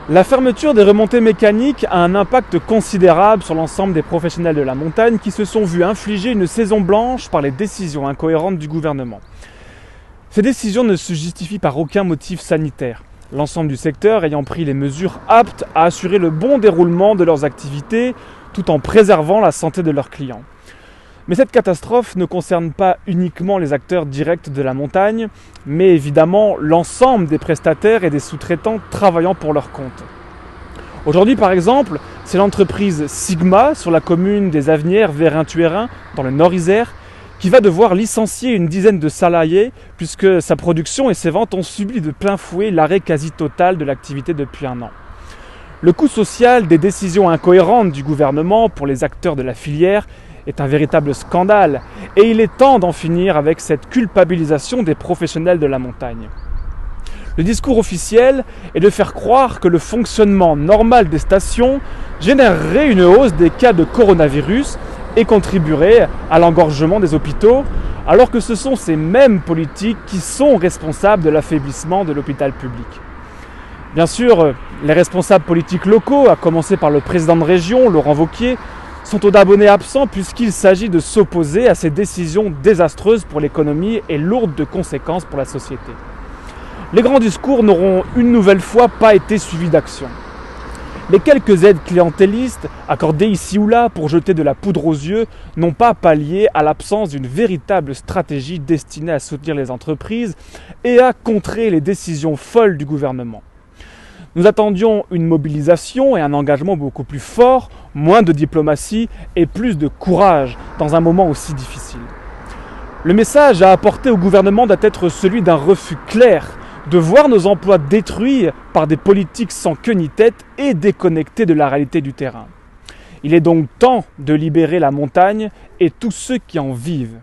La fermeture des remontées mécaniques a un impact considérable sur l'ensemble des professionnels de la montagne qui se sont vus infliger une saison blanche par les décisions incohérentes du gouvernement. Ces décisions ne se justifient par aucun motif sanitaire, l'ensemble du secteur ayant pris les mesures aptes à assurer le bon déroulement de leurs activités tout en préservant la santé de leurs clients. Mais cette catastrophe ne concerne pas uniquement les acteurs directs de la montagne, mais évidemment l'ensemble des prestataires et des sous-traitants travaillant pour leur compte. Aujourd'hui par exemple, c'est l'entreprise Sigma sur la commune des Avenières Verin-Thuérin, dans le Nord-Isère, qui va devoir licencier une dizaine de salariés puisque sa production et ses ventes ont subi de plein fouet l'arrêt quasi total de l'activité depuis un an. Le coût social des décisions incohérentes du gouvernement pour les acteurs de la filière est un véritable scandale et il est temps d'en finir avec cette culpabilisation des professionnels de la montagne. Le discours officiel est de faire croire que le fonctionnement normal des stations générerait une hausse des cas de coronavirus et contribuerait à l'engorgement des hôpitaux, alors que ce sont ces mêmes politiques qui sont responsables de l'affaiblissement de l'hôpital public. Bien sûr, les responsables politiques locaux, à commencer par le président de région, Laurent Wauquiez, sont aux abonnés absents puisqu'il s'agit de s'opposer à ces décisions désastreuses pour l'économie et lourdes de conséquences pour la société. Les grands discours n'auront une nouvelle fois pas été suivis d'action. Les quelques aides clientélistes accordées ici ou là pour jeter de la poudre aux yeux n'ont pas pallié à l'absence d'une véritable stratégie destinée à soutenir les entreprises et à contrer les décisions folles du gouvernement. Nous attendions une mobilisation et un engagement beaucoup plus fort, moins de diplomatie et plus de courage dans un moment aussi difficile. Le message à apporter au gouvernement doit être celui d'un refus clair de voir nos emplois détruits par des politiques sans queue ni tête et déconnectés de la réalité du terrain. Il est donc temps de libérer la montagne et tous ceux qui en vivent.